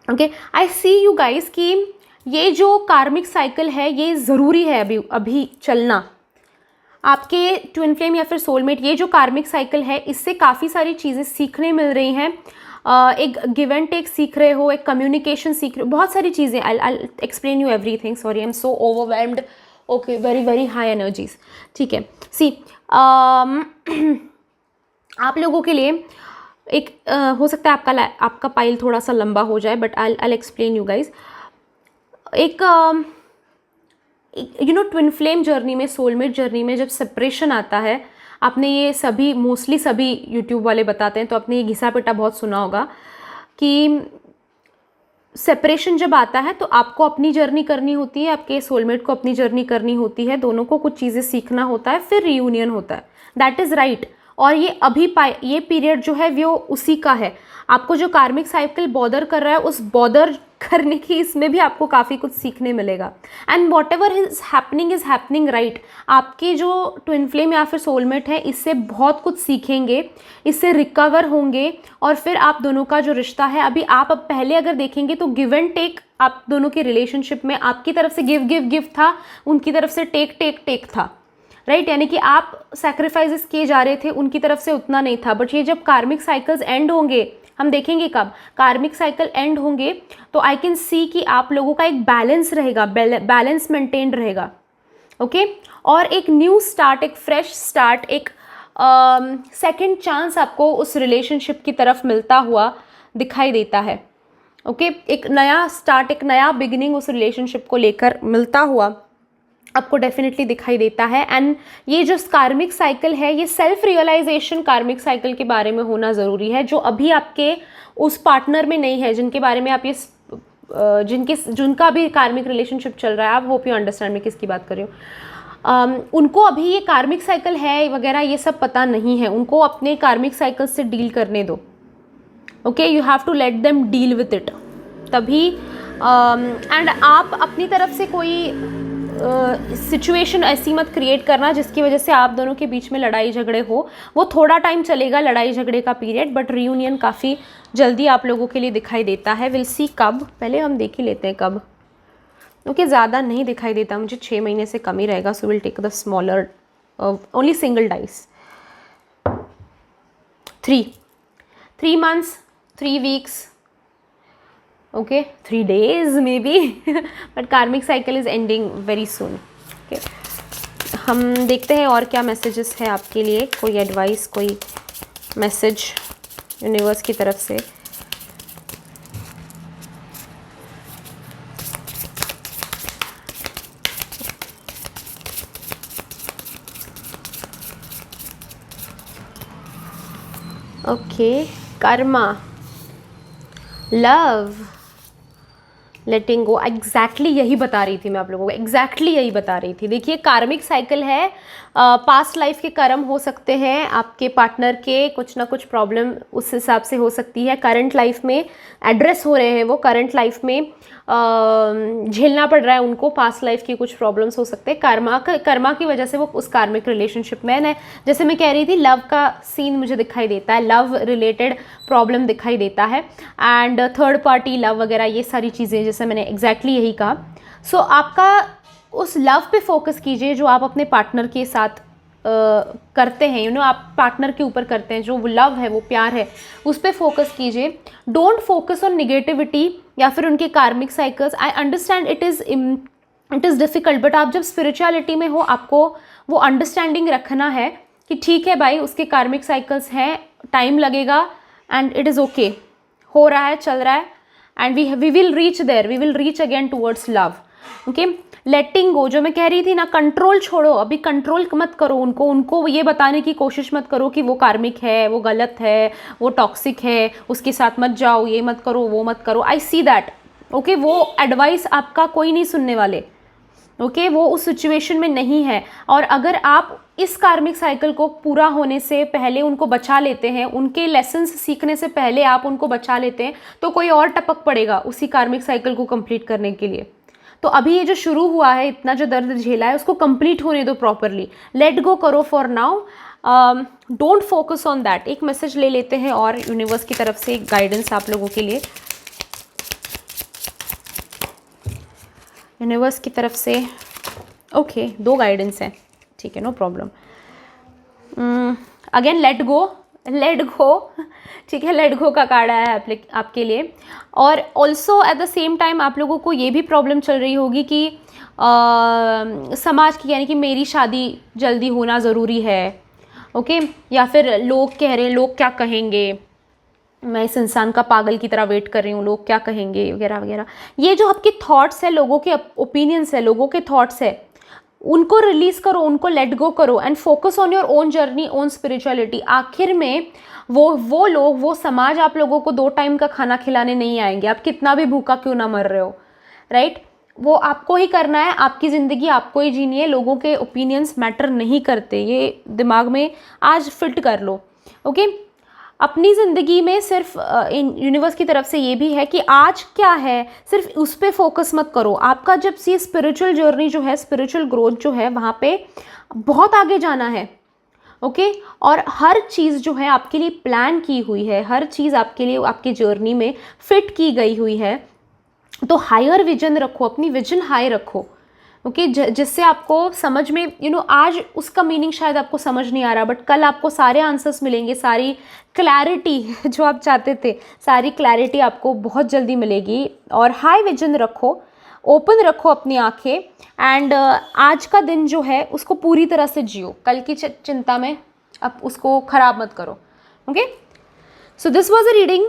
Okay I see you guys कि ये जो कार्मिक साइकिल है ये ज़रूरी है अभी चलना. आपके ट्विन फ्लेम या फिर सोलमेट, ये जो कार्मिक साइकिल है, इससे काफ़ी सारी चीज़ें सीखने मिल रही हैं. एक गिव एंड टेक सीख रहे हो, एक कम्युनिकेशन सीख रहे हो, बहुत सारी चीज़ें. I explain you everything. Sorry I am so overwhelmed. Okay very very high energies. ठीक है सी आप लोगों के लिए एक हो सकता है आपका पाइल थोड़ा सा लंबा हो जाए, but I explain you guys. एक ट्विन फ्लेम जर्नी में, सोलमेट जर्नी में जब सेपरेशन आता है, आपने ये सभी मोस्टली सभी यूट्यूब वाले बताते हैं, तो आपने ये घिसा पिटा बहुत सुना होगा कि सेपरेशन जब आता है तो आपको अपनी जर्नी करनी होती है, आपके सोलमेट को अपनी जर्नी करनी होती है, दोनों को कुछ चीज़ें सीखना होता है, फिर रियूनियन होता है. That is right. और ये ये पीरियड जो है वो उसी का है. आपको जो कार्मिक साइकिल बॉदर कर रहा है, उस बॉदर करने की इसमें भी आपको काफ़ी कुछ सीखने मिलेगा. And what ever is happening right. आपके जो ट्विन फ्लेम या फिर सोलमेट है, इससे बहुत कुछ सीखेंगे, इससे रिकवर होंगे, और फिर आप दोनों का जो रिश्ता है, अभी आप अब पहले अगर देखेंगे तो गिव एंड टेक आप दोनों के रिलेशनशिप में, आपकी तरफ से गिव था, उनकी तरफ से टेक था, राइट. यानी कि आप सैक्रिफाइसेस किए जा रहे थे, उनकी तरफ से उतना नहीं था. बट ये जब कार्मिक साइकिल्स एंड होंगे, हम देखेंगे कब कार्मिक साइकिल एंड होंगे, तो आई कैन सी कि आप लोगों का एक बैलेंस रहेगा, बैलेंस मेंटेन रहेगा. ओके और एक न्यू स्टार्ट, एक फ्रेश स्टार्ट, एक सेकंड चांस आपको उस रिलेशनशिप की तरफ मिलता हुआ दिखाई देता है. ओके एक नया स्टार्ट, एक नया बिगिनिंग उस रिलेशनशिप को लेकर मिलता हुआ आपको डेफिनेटली दिखाई देता है. एंड ये जो कार्मिक साइकिल है, ये सेल्फ रियलाइजेशन कार्मिक साइकिल के बारे में होना ज़रूरी है, जो अभी आपके उस पार्टनर में नहीं है, जिनके बारे में आप ये जिनका भी कार्मिक रिलेशनशिप चल रहा है. आप होप यू अंडरस्टैंड मैं किसकी बात कर रही हूँ. उनको अभी ये कार्मिक साइकिल है वगैरह ये सब पता नहीं है, उनको अपने कार्मिक साइकिल से डील करने दो. Okay you have to let them deal with it. तभी एंड आप अपनी तरफ से कोई सिचुएशन ऐसी मत क्रिएट करना जिसकी वजह से आप दोनों के बीच में लड़ाई झगड़े हो. वो थोड़ा टाइम चलेगा लड़ाई झगड़े का पीरियड, बट रियूनियन काफ़ी जल्दी आप लोगों के लिए दिखाई देता है. विल सी कब, पहले हम देख ही लेते हैं कब. ओके ज़्यादा नहीं दिखाई देता मुझे, 6 महीने से कम ही रहेगा. So will take the smaller only single dice. 3 months, 3 weeks, okay, 3 days maybe, but karmic cycle is ending very soon. Okay, हम देखते हैं और क्या मैसेजेस है आपके लिए, कोई एडवाइस, कोई मैसेज यूनिवर्स की तरफ से. ओके, कर्मा, लव, लेटिंग गो. एग्जैक्टली यही बता रही थी मैं आप लोगों को, एग्जैक्टली यही बता रही थी. देखिए, कार्मिक साइकिल है, पास्ट लाइफ के कर्म हो सकते हैं आपके पार्टनर के, कुछ ना कुछ प्रॉब्लम उस हिसाब से हो सकती है. करंट लाइफ में एड्रेस हो रहे हैं, वो करंट लाइफ में झेलना पड़ रहा है उनको, पास्ट लाइफ की कुछ प्रॉब्लम्स हो सकते हैं. कर्मा की वजह से वो उस कार्मिक रिलेशनशिप में है. जैसे मैं कह रही थी, लव का सीन मुझे दिखाई देता है, लव रिलेटेड प्रॉब्लम दिखाई देता है, एंड थर्ड पार्टी लव वगैरह, ये सारी चीज़ें, जैसे मैंने एग्जैक्टली यही कहा. सो आपका उस लव पे फोकस कीजिए जो आप अपने पार्टनर के साथ करते हैं, आप पार्टनर के ऊपर करते हैं, जो वो लव है, वो प्यार है, उस पर फोकस कीजिए. डोंट फोकस ऑन निगेटिविटी या फिर उनके कार्मिक cycles. I understand it is difficult, but आप जब स्पिरिचुअलिटी में हो, आपको वो अंडरस्टैंडिंग रखना है कि ठीक है भाई, उसके कार्मिक साइकिल्स हैं, टाइम लगेगा, एंड इट इज़ ओके, हो रहा है, चल रहा है, and we will reach there, we will reach again towards love. Okay, letting go, जो मैं कह रही थी ना, कंट्रोल छोड़ो. अभी कंट्रोल मत करो उनको ये बताने की कोशिश मत करो कि वो कार्मिक है, वो गलत है, वो टॉक्सिक है, उसके साथ मत जाओ, ये मत करो, वो मत करो. आई सी दैट. ओके, वो एडवाइस आपका कोई नहीं सुनने वाले. ओके, वो उस सिचुएशन में नहीं है. और अगर आप इस कार्मिक साइकिल को पूरा होने से पहले उनको बचा लेते हैं, उनके लेसन्स सीखने से पहले आप उनको बचा लेते हैं, तो कोई और टपक पड़ेगा उसी कार्मिक साइकिल को कंप्लीट करने के लिए. तो अभी ये जो शुरू हुआ है, इतना जो दर्द झेला है, उसको कंप्लीट होने दो प्रॉपरली. लेट गो करो for now, don't focus on that. एक मैसेज ले लेते हैं और यूनिवर्स की तरफ से गाइडेंस आप लोगों के लिए. यूनिवर्स की तरफ से ओके, 2 गाइडेंस हैं, ठीक है, no problem. Again let go, ठीक है, लेट गो का कार्ड आया है आपके लिए. और also at the same time आप लोगों को ये भी प्रॉब्लम चल रही होगी कि समाज की, यानी कि मेरी शादी जल्दी होना ज़रूरी है. ओके, या फिर लोग कह रहे हैं, लोग क्या कहेंगे, मैं इस इंसान का पागल की तरह वेट कर रही हूँ, लोग क्या कहेंगे, वगैरह वगैरह. ये जो आपके थॉट्स है, लोगों के ओपिनियंस है, लोगों के थॉट्स है, उनको रिलीज करो, उनको लेट गो करो, and focus on your own journey, own spirituality. आखिर में वो लोग, वो समाज आप लोगों को 2 टाइम का खाना खिलाने नहीं आएंगे, आप कितना भी भूखा क्यों ना मर रहे हो, राइट. वो आपको ही करना है, आपकी ज़िंदगी आपको ही जीनी है. लोगों के ओपिनियंस मैटर नहीं करते, ये दिमाग में आज फिट कर लो. ओके, अपनी ज़िंदगी में सिर्फ यूनिवर्स की तरफ से ये भी है कि आज क्या है, सिर्फ उस पर फोकस मत करो. आपका जब ये स्पिरिचुअल जर्नी जो है, स्पिरिचुअल ग्रोथ जो है, वहाँ पे बहुत आगे जाना है. ओके, और हर चीज़ जो है आपके लिए प्लान की हुई है, हर चीज़ आपके लिए आपकी जर्नी में फिट की गई हुई है. तो हायर विजन रखो, अपनी विजन हाई रखो. ओके, जिससे आपको समझ में आज उसका मीनिंग शायद आपको समझ नहीं आ रहा, बट कल आपको सारे आंसर्स मिलेंगे, सारी क्लैरिटी जो आप चाहते थे, सारी क्लैरिटी आपको बहुत जल्दी मिलेगी. और हाई विजन रखो, ओपन रखो अपनी आंखें, एंड आज का दिन जो है उसको पूरी तरह से जियो. कल की चिंता में अब उसको ख़राब मत करो. Okay, so this was a reading.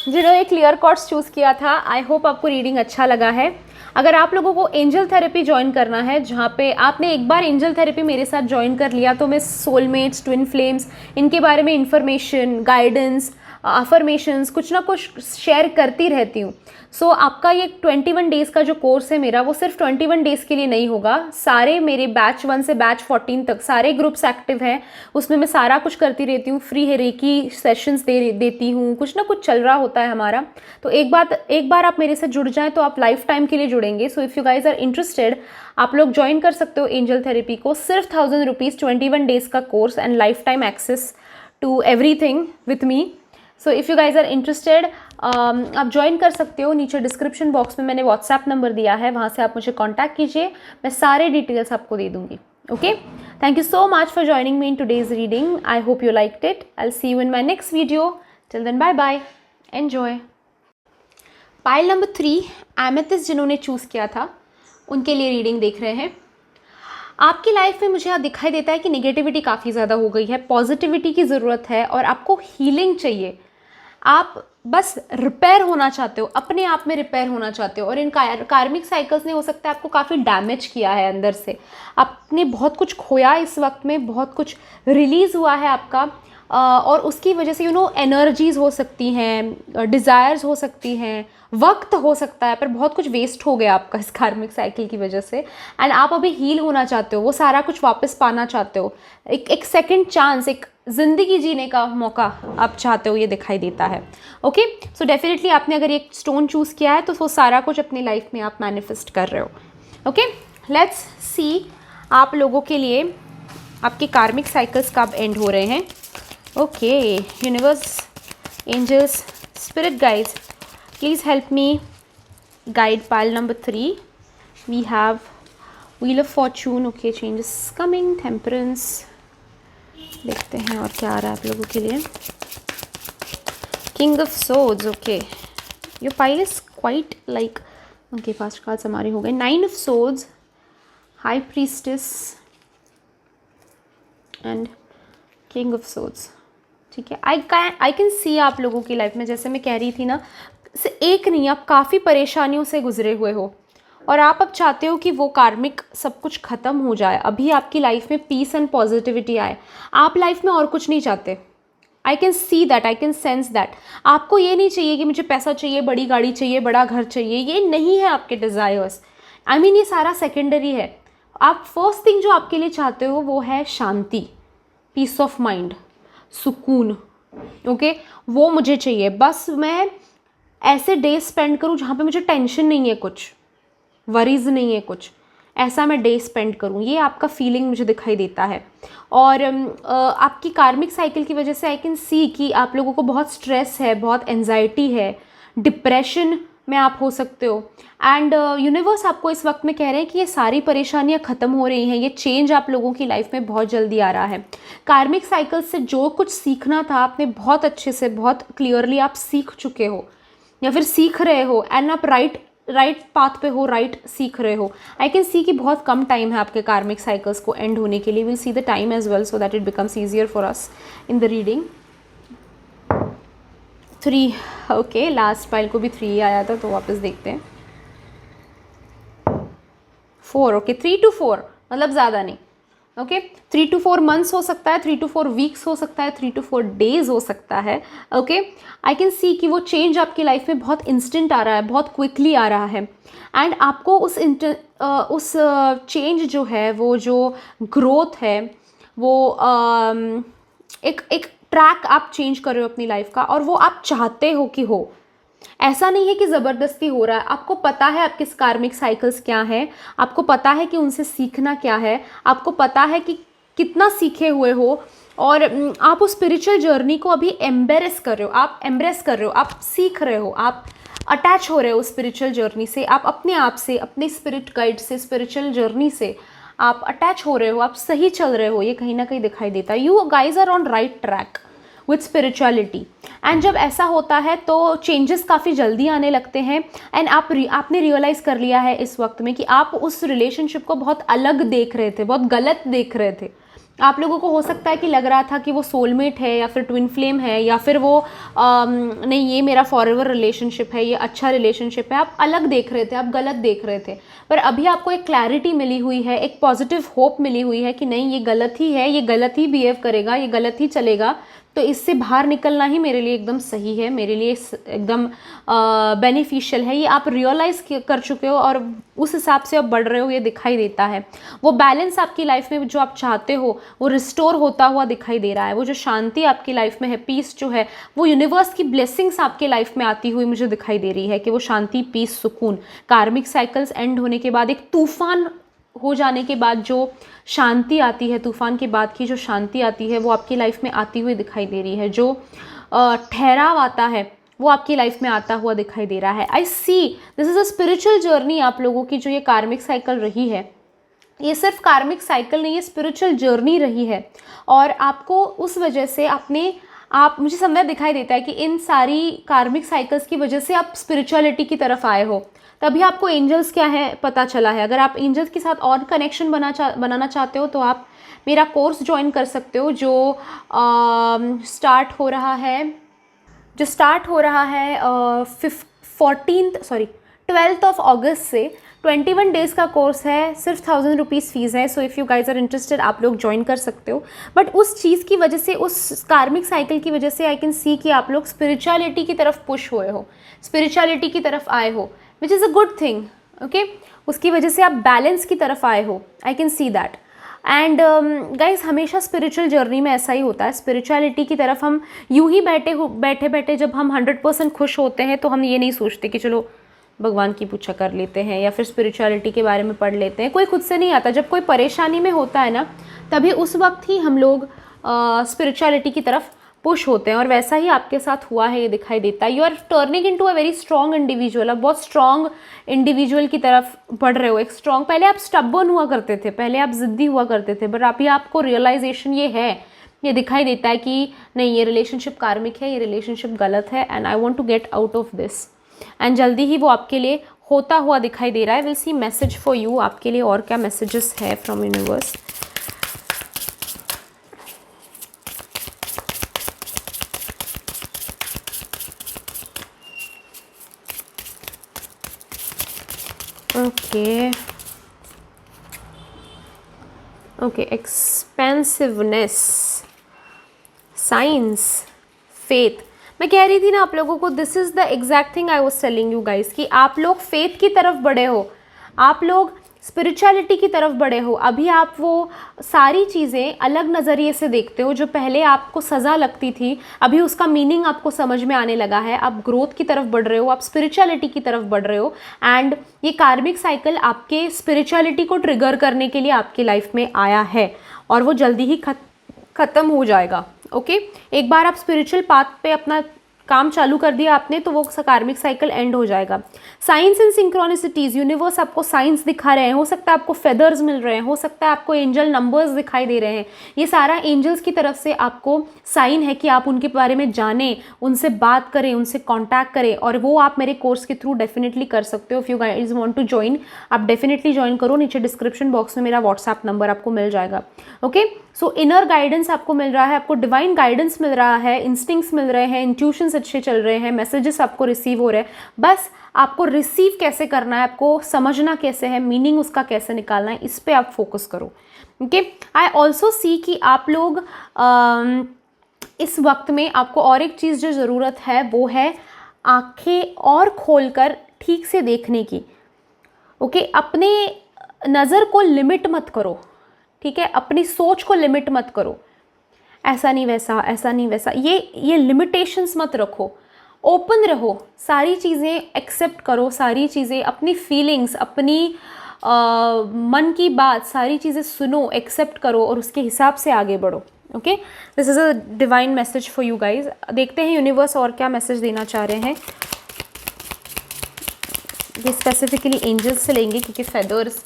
जिन्होंने क्लियर कॉर्ड्स चूज़ किया था, आई होप आपको रीडिंग अच्छा लगा है. अगर आप लोगों को एंजल थेरेपी ज्वाइन करना है, जहाँ पे आपने एक बार एंजल थेरेपी मेरे साथ ज्वाइन कर लिया, तो मैं सोलमेट्स, ट्विन फ्लेम्स, इनके बारे में इंफॉर्मेशन, गाइडेंस, अफर्मेशंस, कुछ ना कुछ शेयर करती रहती हूँ. सो आपका ये 21 डेज़ का जो कोर्स है मेरा, वो सिर्फ 21 डेज़ के लिए नहीं होगा. सारे मेरे बैच 1 से बैच 14 तक सारे ग्रुप्स एक्टिव हैं, उसमें मैं सारा कुछ करती रहती हूँ. फ्री है, रेकी सेशंस देती हूँ, कुछ ना कुछ चल रहा होता है हमारा. तो एक बार आप मेरे से जुड़ जाएं तो आप लाइफ टाइम के लिए जुड़ेंगे. So if you guys are interested, आप लोग ज्वाइन कर सकते हो एंजल थेरेपी को. सिर्फ 1000 रुपीज़, 21 डेज़ का course and life time access to everything with me. So if you guys are interested, आप ज्वाइन कर सकते हो. नीचे डिस्क्रिप्शन बॉक्स में मैंने व्हाट्सएप नंबर दिया है, वहाँ से आप मुझे कांटेक्ट कीजिए, मैं सारे डिटेल्स आपको दे दूँगी. Okay, thank you so much for joining me in today's reading. I hope you liked it. I'll see you in my next video. Till then, bye bye. Enjoy. Pile number 3 amethyst जिन्होंने choose किया था उनके लिए reading देख रहे हैं। आपकी life में मुझे दिखाई देता है कि नेगेटिविटी काफ़ी ज़्यादा हो गई है, पॉजिटिविटी की ज़रूरत है और आपको हीलिंग चाहिए। आप बस रिपेयर होना चाहते हो, अपने आप में रिपेयर होना चाहते हो। और इन कार्मिक साइकिल्स ने हो सकता है आपको काफ़ी डैमेज किया है अंदर से। आपने बहुत कुछ खोया इस वक्त में, बहुत कुछ रिलीज़ हुआ है आपका, और उसकी वजह से एनर्जीज़ हो सकती हैं, डिज़ायर्स हो सकती हैं, वक्त हो सकता है, पर बहुत कुछ वेस्ट हो गया आपका इस कार्मिक साइकिल की वजह से। एंड आप अभी हील होना चाहते हो, वो सारा कुछ वापस पाना चाहते हो, एक सेकंड चांस, एक ज़िंदगी जीने का मौका आप चाहते हो, ये दिखाई देता है। ओके, सो डेफिनेटली आपने अगर एक स्टोन चूज़ किया है तो वो सारा कुछ अपनी लाइफ में आप मैनिफेस्ट कर रहे हो। ओके, लेट्स सी आप लोगों के लिए आपके कार्मिक साइकिल्स कब एंड हो रहे हैं। Okay, universe, angels, spirit guides, please help me guide pile number 3. We have wheel of fortune. Okay, changes coming, temperance. देखते हैं और क्या आ रहा है आप लोगों के लिए। king of swords. Okay, your pile is quite like, okay, fast cards हमारे हो गए। 9 of swords, high priestess and king of swords। ठीक है, आई कैन सी आप लोगों की लाइफ में, जैसे मैं कह रही थी ना, से एक नहीं, आप काफ़ी परेशानियों से गुजरे हुए हो और आप अब चाहते हो कि वो कार्मिक सब कुछ ख़त्म हो जाए, अभी आपकी लाइफ में पीस एंड पॉजिटिविटी आए। आप लाइफ में और कुछ नहीं चाहते। I can see that, I can sense that. आपको ये नहीं चाहिए कि मुझे पैसा चाहिए, बड़ी गाड़ी चाहिए, बड़ा घर चाहिए, ये नहीं है आपके डिज़ायर्स। आई मीन ये सारा सेकेंडरी है। आप फर्स्ट थिंग जो आपके लिए चाहते हो वो है शांति, पीस ऑफ माइंड, सुकून। ओके, वो मुझे चाहिए। बस मैं ऐसे डे स्पेंड करूँ जहाँ पे मुझे टेंशन नहीं है, कुछ वरीज नहीं है, कुछ ऐसा मैं डे स्पेंड करूँ, ये आपका फीलिंग मुझे दिखाई देता है। और आपकी कार्मिक साइकिल की वजह से आई कैन सी कि आप लोगों को बहुत स्ट्रेस है, बहुत एंजाइटी है, डिप्रेशन में आप हो सकते हो। एंड यूनिवर्स आपको इस वक्त में कह रहे हैं कि ये सारी परेशानियां ख़त्म हो रही हैं, ये चेंज आप लोगों की लाइफ में बहुत जल्दी आ रहा है। कार्मिक साइकिल से जो कुछ सीखना था आपने बहुत अच्छे से, बहुत क्लियरली आप सीख चुके हो या फिर सीख रहे हो, एंड आप राइट पाथ पे हो, राइट सीख रहे हो। आई कैन सी कि बहुत कम टाइम है आपके कार्मिक साइकिल्स को एंड होने के लिए। Will see the time as well so that it becomes easier for us in the reading. 3, okay, last pile को भी 3 आया था तो वापस देखते हैं। 4, ओके, 3 to 4 मतलब ज़्यादा नहीं। ओके, 3 to 4 मंथ्स हो सकता है, 3 to 4 वीक्स हो सकता है, 3 to 4 डेज हो सकता है। ओके, आई कैन सी कि वो चेंज आपकी लाइफ में बहुत इंस्टेंट आ रहा है, बहुत क्विकली आ रहा है। एंड आपको उस चेंज जो है, वो जो ग्रोथ है, वो एक ट्रैक आप चेंज कर रहे हो अपनी लाइफ का, और वो आप चाहते हो कि हो। ऐसा नहीं है कि ज़बरदस्ती हो रहा है। आपको पता है आपके कार्मिक साइकिल्स क्या हैं, आपको पता है कि उनसे सीखना क्या है, आपको पता है कि कितना सीखे हुए हो, और आप उस स्पिरिचुअल जर्नी को अभी एम्ब्रेस कर रहे हो, आप एम्ब्रेस कर रहे हो, आप सीख रहे हो, आप अटैच हो रहे हो स्पिरिचुअल जर्नी से, आप अपने आप से, अपने स्पिरिट गाइड से, स्पिरिचुअल जर्नी से आप अटैच हो रहे हो, आप सही चल रहे हो, ये कहीं ना कहीं दिखाई देता है। You guys are on right track with spirituality. And जब ऐसा होता है तो चेंजेस काफ़ी जल्दी आने लगते हैं। एंड आपने रियलाइज़ कर लिया है इस वक्त में कि आप उस रिलेशनशिप को बहुत अलग देख रहे थे, बहुत गलत देख रहे थे। आप लोगों को हो सकता है कि लग रहा था कि वो सोलमेट है या फिर ट्विन फ्लेम है, या फिर वो नहीं, ये मेरा फॉरएवर रिलेशनशिप है, ये अच्छा रिलेशनशिप है। आप अलग देख रहे थे, आप गलत देख रहे थे। पर अभी आपको एक क्लैरिटी मिली हुई है, एक पॉजिटिव होप मिली हुई है कि नहीं, ये गलत ही है, ये गलत ही बिहेव करेगा, ये गलत ही चलेगा, तो इससे बाहर निकलना ही मेरे लिए एकदम सही है, मेरे लिए एकदम बेनिफिशियल है। ये आप रियलाइज़ कर चुके हो और उस हिसाब से आप बढ़ रहे हो, ये दिखाई देता है। वो बैलेंस आपकी लाइफ में जो आप चाहते हो वो रिस्टोर होता हुआ दिखाई दे रहा है। वो जो शांति आपकी लाइफ में है, पीस जो है, वो यूनिवर्स की ब्लेसिंग्स आपके लाइफ में आती हुई मुझे दिखाई दे रही है कि वो शांति, पीस, सुकून, कार्मिक साइकिल्स एंड होने के बाद, एक तूफान हो जाने के बाद जो शांति आती है, तूफान के बाद की जो शांति आती है, वो आपकी लाइफ में आती हुई दिखाई दे रही है। जो ठहराव आता है वो आपकी लाइफ में आता हुआ दिखाई दे रहा है। I see this is a spiritual journey आप लोगों की, जो ये कार्मिक साइकिल रही है ये सिर्फ कार्मिक साइकिल नहीं, ये स्पिरिचुअल जर्नी रही है और आपको उस वजह से आप मुझे समय दिखाई देता है कि इन सारी कार्मिक साइकिल्स की वजह से आप स्पिरिचुअलिटी की तरफ आए हो, तभी आपको एंजल्स क्या है पता चला है। अगर आप एंजल्स के साथ और कनेक्शन बनाना चाहते हो तो आप मेरा कोर्स ज्वाइन कर सकते हो जो स्टार्ट हो रहा है 12th ऑफ अगस्त से। 21 डेज़ का कोर्स है, सिर्फ 1000 रुपीज़ फ़ीस है। So if you guys are interested आप लोग ज्वाइन कर सकते हो। बट उस चीज़ की वजह से, उस कार्मिक साइकिल की वजह से आई कैन सी कि आप लोग स्पिरिचुअलिटी की तरफ पुश हुए हो, स्पिरिचुअलिटी की तरफ आए हो, which is a good thing. Okay, उसकी वजह से आप बैलेंस की तरफ आए हो, I can see that. And guys हमेशा स्पिरिचुअल जर्नी में ऐसा ही होता है, स्पिरिचुअलिटी की तरफ हम यूं ही बैठे जब हम 100% खुश होते हैं तो हम ये नहीं सोचते कि चलो भगवान की पूजा कर लेते हैं या फिर स्पिरिचुअलिटी के बारे में पढ़ लेते हैं। कोई खुद से नहीं आता, जब कोई परेशानी में होता है ना तभी उस वक्त ही हम लोग स्पिरिचुअलिटी की तरफ पुश होते हैं और वैसा ही आपके साथ हुआ है, ये दिखाई देता है। You are turning into a very strong individual, आप बहुत स्ट्रॉन्ग इंडिविजुअल की तरफ बढ़ रहे हो, एक स्ट्रॉन्ग। पहले आप स्टबर्न हुआ करते थे, पहले आप ज़िद्दी हुआ करते थे, बट अभी आपको रियलाइजेशन ये दिखाई देता है कि नहीं, ये रिलेशनशिप कार्मिक है, ये रिलेशनशिप गलत है and I want to get out of this. And जल्दी ही वो आपके लिए होता हुआ दिखाई दे रहा है। Will see message for you, आपके लिए और क्या मैसेजेस है from universe. Okay, expensiveness, science, faith. मैं कह रही थी ना आप लोगों को, this is the exact thing I was telling you guys कि आप लोग फेथ की तरफ बढ़े हो, आप लोग स्पिरिचुअलिटी की तरफ बढ़े हो। अभी आप वो सारी चीज़ें अलग नज़रिए से देखते हो, जो पहले आपको सज़ा लगती थी, अभी उसका मीनिंग आपको समझ में आने लगा है। आप ग्रोथ की तरफ बढ़ रहे हो, आप स्पिरिचुअलिटी की तरफ बढ़ रहे हो एंड ये कार्मिक साइकिल आपके स्पिरिचुअलिटी को ट्रिगर करने के लिए आपकी लाइफ में आया है और वो जल्दी ही ख़त्म हो जाएगा। ओके, एक बार आप स्पिरिचुअल पाथ पे अपना काम चालू कर दिया आपने तो वो कार्मिक साइकिल एंड हो जाएगा। साइंस एंड सिंक्रोनिसिटीज़, यूनिवर्स आपको साइंस दिखा रहे हैं, हो सकता है आपको फेदर्स मिल रहे हैं, हो सकता है आपको एंजल नंबर्स दिखाई दे रहे हैं। ये सारा एंजल्स की तरफ से आपको साइन है कि आप उनके बारे में जानें, उनसे बात करें, उनसे कॉन्टैक्ट करें और वो आप मेरे कोर्स के थ्रू डेफिनेटली कर सकते हो। If you guys want to join, आप डेफिनेटली ज्वाइन करो। नीचे डिस्क्रिप्शन बॉक्स में मेरा व्हाट्सएप नंबर आपको मिल जाएगा। ओके, सो इनर गाइडेंस आपको मिल रहा है, आपको डिवाइन गाइडेंस मिल रहा है, इंस्टिंक्ट्स मिल रहे हैं, इंट्यूशंस अच्छे चल रहे हैं, मैसेजेस आपको रिसीव हो रहे हैं। बस आपको रिसीव कैसे करना है, आपको समझना कैसे है, मीनिंग उसका कैसे निकालना है, इस पे आप फोकस करो। ओके, आई ऑल्सो सी कि आप लोग इस वक्त में आपको और एक चीज़ जो ज़रूरत है वो है आंखें और खोलकर ठीक से देखने की। ओके, अपने नज़र को लिमिट मत करो, ठीक है, अपनी सोच को लिमिट मत करो, ऐसा नहीं वैसा, ऐसा नहीं वैसा, ये लिमिटेशंस मत रखो, ओपन रहो, सारी चीज़ें एक्सेप्ट करो, सारी चीज़ें, अपनी फीलिंग्स, अपनी मन की बात, सारी चीज़ें सुनो, एक्सेप्ट करो और उसके हिसाब से आगे बढ़ो। Okay, this is a divine message for you guys. देखते हैं यूनिवर्स और क्या मैसेज देना चाह रहे हैं। ये स्पेसिफिकली एंजल्स से लेंगे क्योंकि फेदर्स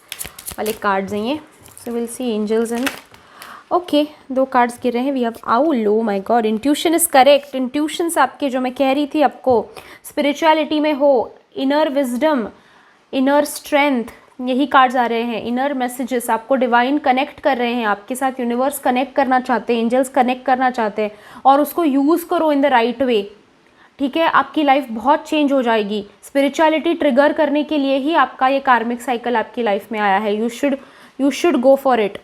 वाले कार्ड्स हैं ये। So will see angels and okay, 2 cards गिर रहे हैं। We have owl, oh my god, intuition is correct. Intuitions आपके, जो मैं कह रही थी आपको, स्पिरिचुअलिटी में हो, इनर विजडम, इनर स्ट्रेंथ, यही कार्ड्स आ रहे हैं। इनर मैसेजेस आपको डिवाइन कनेक्ट कर रहे हैं, आपके साथ यूनिवर्स कनेक्ट करना चाहते हैं, एंजल्स कनेक्ट करना चाहते हैं और उसको यूज़ करो इन द राइट वे। ठीक है, आपकी लाइफ बहुत चेंज हो जाएगी। स्पिरिचुअलिटी ट्रिगर करने के लिए ही आपका ये कार्मिक साइकिल आपकी लाइफ में आया है। You should go for it.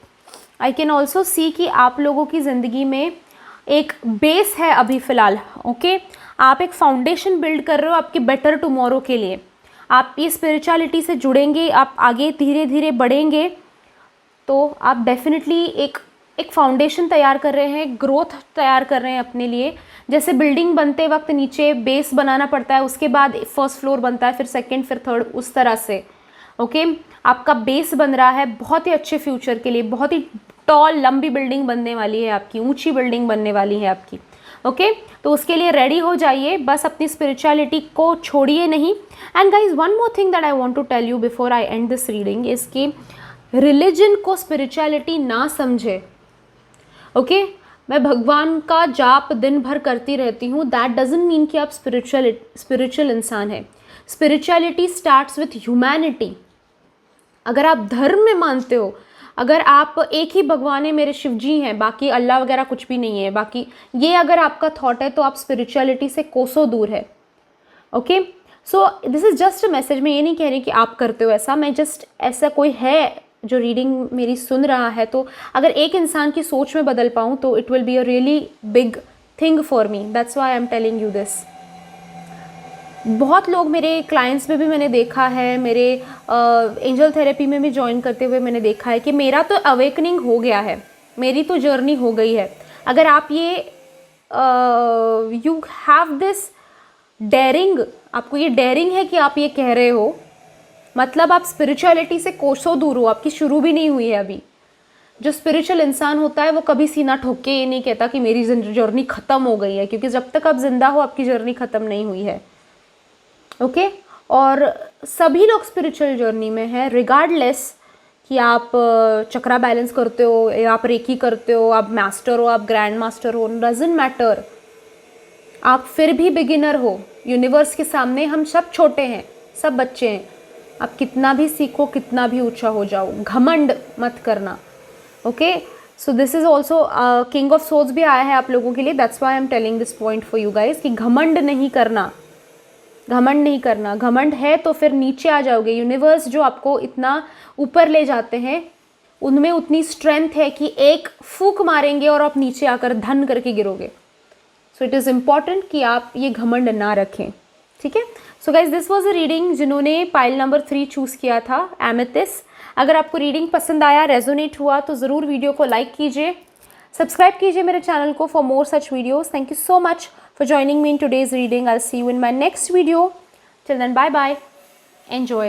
I can also see कि आप लोगों की ज़िंदगी में एक बेस है अभी फ़िलहाल। ओके, आप एक फाउंडेशन बिल्ड कर रहे हो आपके बेटर टुमारो के लिए। आप ये स्पिरिचुअलिटी से जुड़ेंगे, आप आगे धीरे धीरे बढ़ेंगे तो आप डेफिनेटली एक फाउंडेशन तैयार कर रहे हैं, ग्रोथ तैयार कर रहे हैं अपने लिए। जैसे बिल्डिंग बनते वक्त नीचे बेस बनाना पड़ता है, उसके बाद फर्स्ट फ्लोर बनता है, फिर सेकंड, फिर थर्ड, उस तरह से। ओके, आपका बेस बन रहा है बहुत ही अच्छे फ्यूचर के लिए। बहुत ही टॉल लंबी बिल्डिंग बनने वाली है आपकी, ऊंची बिल्डिंग बनने वाली है आपकी। ओके, तो उसके लिए रेडी हो जाइए, बस अपनी स्पिरिचुअलिटी को छोड़िए नहीं। And guys, one more thing that I want to tell you before I end this reading is कि रिलीजन को स्पिरिचुअलिटी ना समझे, ओके मैं भगवान का जाप दिन भर करती रहती हूँ, दैट डजंट मीन कि आप स्पिरिचुअल इंसान है। Spirituality starts with humanity. अगर आप धर्म में मानते हो, अगर आप एक ही भगवान है, मेरे शिव जी हैं, बाकी अल्लाह वगैरह कुछ भी नहीं है, बाकी ये अगर आपका थॉट है तो आप स्पिरिचुअलिटी से कोसों दूर है। Okay so this is just a message. मैं ये नहीं कह रही कि आप करते हो ऐसा, मैं जस्ट ऐसा कोई है जो रीडिंग मेरी सुन रहा है, तो अगर एक इंसान की सोच में बदल पाऊँ तो it will be a really big thing for me, that's why I am telling you this. बहुत लोग मेरे क्लाइंट्स में भी मैंने देखा है, मेरे एंजल थेरेपी में भी ज्वाइन करते हुए मैंने देखा है कि मेरा तो अवेकनिंग हो गया है, मेरी तो जर्नी हो गई है। अगर आप ये यू हैव दिस डेयरिंग, आपको ये डेयरिंग है कि आप ये कह रहे हो, मतलब आप स्पिरिचुअलिटी से कोसों दूर हो, आपकी शुरू भी नहीं हुई है अभी। जो स्पिरिचुअल इंसान होता है वो कभी सीना ठोक के ये नहीं कहता कि मेरी जर्नी ख़त्म हो गई है, क्योंकि जब तक आप जिंदा हो आपकी जर्नी ख़त्म नहीं हुई है। ओके और सभी लोग स्पिरिचुअल जर्नी में हैं, रिगार्डलेस कि आप चक्रा बैलेंस करते हो या आप रेकी करते हो, आप मास्टर हो, आप ग्रैंड मास्टर हो, डजंट मैटर, आप फिर भी बिगिनर हो। यूनिवर्स के सामने हम सब छोटे हैं, सब बच्चे हैं। आप कितना भी सीखो, कितना भी ऊंचा हो जाओ, घमंड मत करना। Okay so this is also king of souls भी आया है आप लोगों के लिए, that's why I am telling this point for you guys कि घमंड नहीं करना, घमंड नहीं करना। घमंड है तो फिर नीचे आ जाओगे। यूनिवर्स जो आपको इतना ऊपर ले जाते हैं उनमें उतनी स्ट्रेंथ है कि एक फूक मारेंगे और आप नीचे आकर धन करके गिरोगे। सो इट इज़ इम्पॉर्टेंट कि आप ये घमंड ना रखें, ठीक है। So guys this was a reading जिन्होंने पाइल नंबर 3 चूज़ किया था, एमेथिस्ट। अगर आपको रीडिंग पसंद आया, रेजोनेट हुआ तो ज़रूर वीडियो को लाइक कीजिए, सब्सक्राइब कीजिए मेरे चैनल को for more such videos. Thank you so much for joining me in today's reading. I'll see you in my next video. Till then, bye bye. Enjoy.